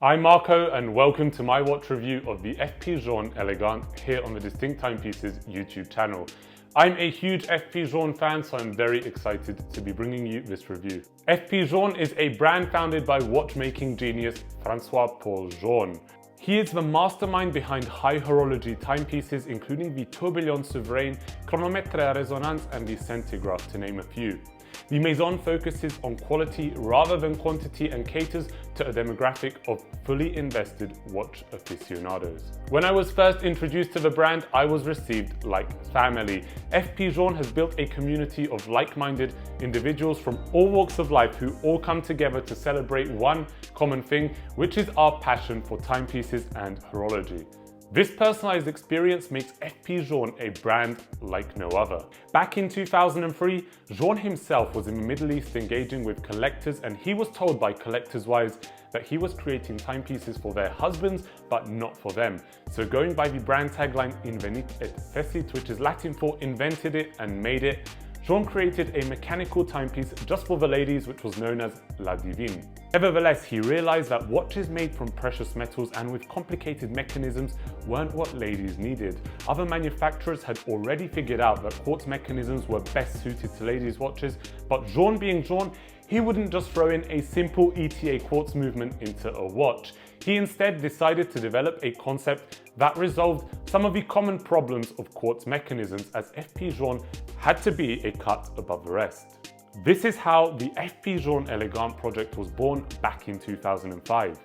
I'm Marco and welcome to my watch review of the FP JOURNE Élégante here on the Distinct Timepieces YouTube channel. I'm a huge FP JOURNE fan, so I'm very excited to be bringing you this review. FP JOURNE is a brand founded by watchmaking genius François-Paul Journe. He is the mastermind behind high horology timepieces including the Tourbillon Souverain, Chronomètre à Résonance and the Centigraph, to name a few. The Maison focuses on quality rather than quantity and caters to a demographic of fully invested watch aficionados. When I was first introduced to the brand, I was received like family. FP JOURNE has built a community of like-minded individuals from all walks of life who all come together to celebrate one common thing, which is our passion for timepieces and horology. This personalized experience makes FP JOURNE a brand like no other. Back in 2003, Journe himself was in the Middle East engaging with collectors, and he was told by collectors' wives that he was creating timepieces for their husbands, but not for them. So going by the brand tagline Invenit et fecit, which is Latin for invented it and made it, Journe created a mechanical timepiece just for the ladies, which was known as La Divine. Nevertheless, he realized that watches made from precious metals and with complicated mechanisms weren't what ladies needed. Other manufacturers had already figured out that quartz mechanisms were best suited to ladies' watches, but Journe being Journe, he wouldn't just throw in a simple ETA quartz movement into a watch. He instead decided to develop a concept that resolved some of the common problems of quartz mechanisms, as FP JOURNE had to be a cut above the rest. This is how the FP JOURNE Élégante project was born back in 2005.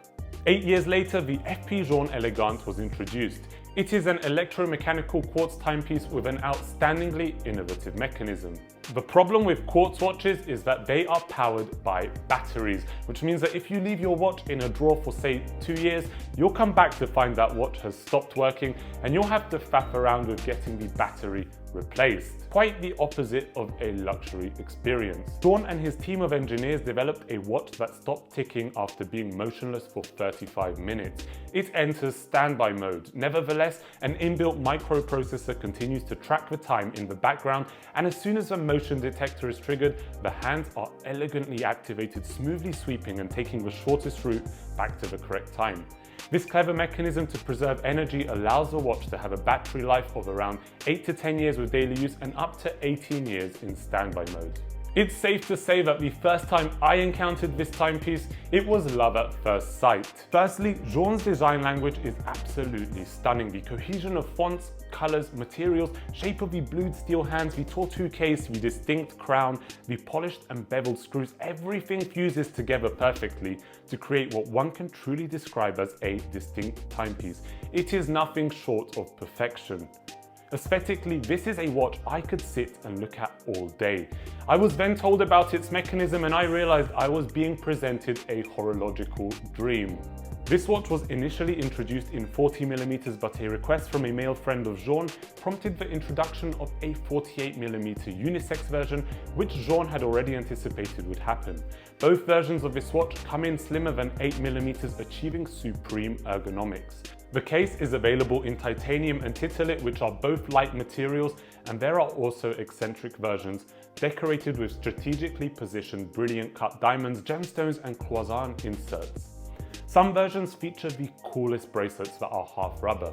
8 years later, the FP JOURNE Élégante was introduced. It is an electromechanical quartz timepiece with an outstandingly innovative mechanism. The problem with quartz watches is that they are powered by batteries, which means that if you leave your watch in a drawer for say 2 years, you'll come back to find that watch has stopped working and you'll have to faff around with getting the battery replaced. Quite the opposite of a luxury experience. Journe and his team of engineers developed a watch that stopped ticking after being motionless for 35 minutes. It enters standby mode. Nevertheless, an inbuilt microprocessor continues to track the time in the background, and as soon as the motion detector is triggered, the hands are elegantly activated, smoothly sweeping and taking the shortest route back to the correct time. This clever mechanism to preserve energy allows the watch to have a battery life of around 8 to 10 years with daily use and up to 18 years in standby mode. It's safe to say that the first time I encountered this timepiece, it was love at first sight. Firstly, Journe's design language is absolutely stunning. The cohesion of fonts, colors, materials, shape of the blued steel hands, the tortue case, the distinct crown, the polished and beveled screws, everything fuses together perfectly to create what one can truly describe as a distinct timepiece. It is nothing short of perfection. Aesthetically, this is a watch I could sit and look at all day. I was then told about its mechanism and I realized I was being presented a horological dream. This watch was initially introduced in 40mm, but a request from a male friend of Journe prompted the introduction of a 48mm unisex version, which Journe had already anticipated would happen. Both versions of this watch come in slimmer than 8mm, achieving supreme ergonomics. The case is available in titanium and titillate, which are both light materials, and there are also eccentric versions decorated with strategically positioned brilliant cut diamonds, gemstones and croissant inserts. Some versions feature the coolest bracelets that are half rubber.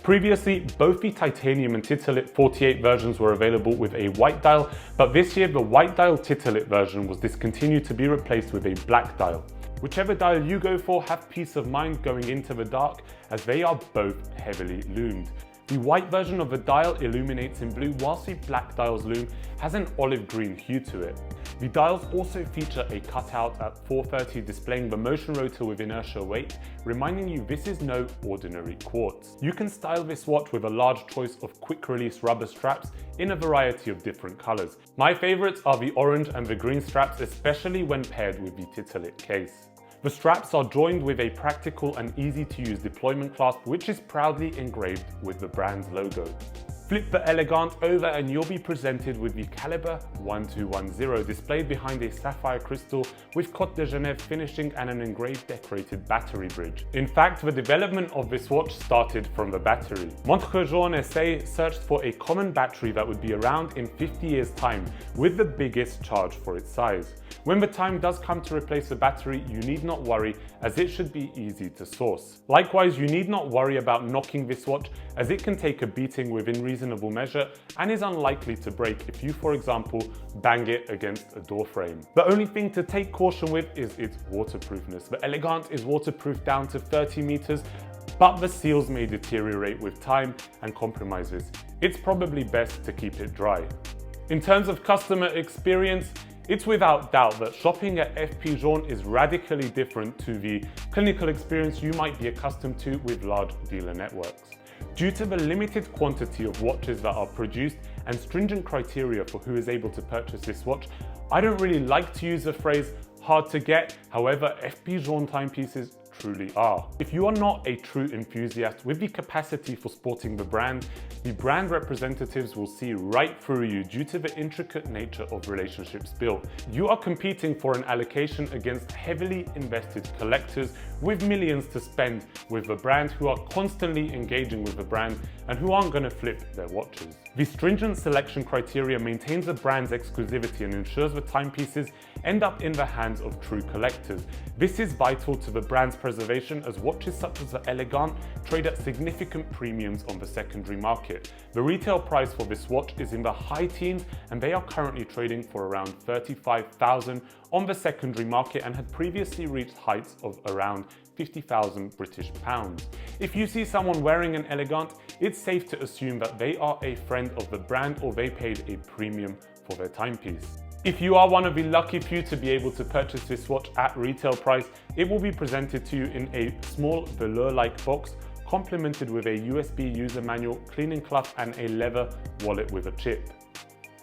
Previously, both the titanium and titillate 48 versions were available with a white dial, but this year the white dial titillate version was discontinued to be replaced with a black dial. Whichever dial you go for, have peace of mind going into the dark, as they are both heavily lumed. The white version of the dial illuminates in blue, whilst the black dial's lume has an olive green hue to it. The dials also feature a cutout at 430 displaying the motion rotor with inertia weight, reminding you this is no ordinary quartz. You can style this watch with a large choice of quick release rubber straps in a variety of different colors. My favorites are the orange and the green straps, especially when paired with the titillate case. The straps are joined with a practical and easy to use deployment clasp, which is proudly engraved with the brand's logo. Flip the Élégante over and you'll be presented with the caliber 1210 displayed behind a sapphire crystal with Côte de Genève finishing and an engraved decorated battery bridge. In fact, the development of this watch started from the battery. Montre Journe SA searched for a common battery that would be around in 50 years' time with the biggest charge for its size. When the time does come to replace the battery, you need not worry, as it should be easy to source. Likewise, you need not worry about knocking this watch, as it can take a beating within reasonable measure and is unlikely to break if you, for example, bang it against a door frame. The only thing to take caution with is its waterproofness. The Élégante is waterproof down to 30 meters, but the seals may deteriorate with time and compromises. It's probably best to keep it dry. In terms of customer experience, it's without doubt that shopping at FP Journe is radically different to the clinical experience you might be accustomed to with large dealer networks. Due to the limited quantity of watches that are produced and stringent criteria for who is able to purchase this watch, I don't really like to use the phrase hard to get. However, FP Journe timepieces truly are. If you are not a true enthusiast with the capacity for sporting the brand representatives will see right through you due to the intricate nature of relationships built. You are competing for an allocation against heavily invested collectors with millions to spend with the brand, who are constantly engaging with the brand and who aren't going to flip their watches. The stringent selection criteria maintains the brand's exclusivity and ensures the timepieces end up in the hands of true collectors. This is vital to the brand's preservation, as watches such as the Élégante trade at significant premiums on the secondary market. The retail price for this watch is in the high teens, and they are currently trading for around 35,000 on the secondary market and had previously reached heights of around 50,000 British pounds. If you see someone wearing an Élégante, it's safe to assume that they are a friend of the brand or they paid a premium for their timepiece. If you are one of the lucky few to be able to purchase this watch at retail price, it will be presented to you in a small velour-like box, complemented with a USB user manual, cleaning cloth and a leather wallet with a chip.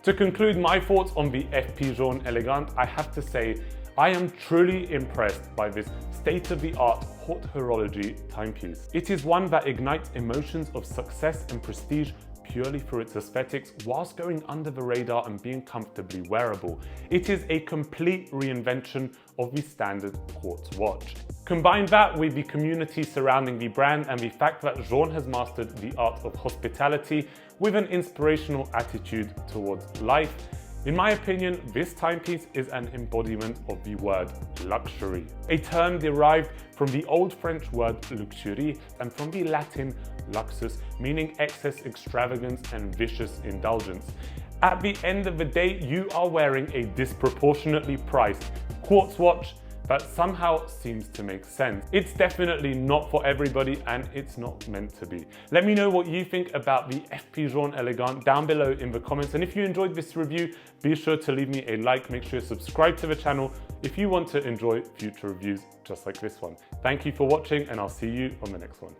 To conclude my thoughts on the FP Journe Élégante, I have to say I am truly impressed by this state-of-the-art haute horology timepiece. It is one that ignites emotions of success and prestige purely for its aesthetics, whilst going under the radar and being comfortably wearable. It is a complete reinvention of the standard quartz watch. Combine that with the community surrounding the brand and the fact that Journe has mastered the art of hospitality with an inspirational attitude towards life. In my opinion, this timepiece is an embodiment of the word luxury, a term derived from the old French word luxurie and from the Latin luxus, meaning excess extravagance and vicious indulgence. At the end of the day, you are wearing a disproportionately priced quartz watch that somehow seems to make sense. It's definitely not for everybody, and it's not meant to be. Let me know what you think about the FP Journe Élégante down below in the comments, and if you enjoyed this review, be sure to leave me a like. Make sure to subscribe to the channel if you want to enjoy future reviews just like this one. Thank you for watching, and I'll see you on the next one.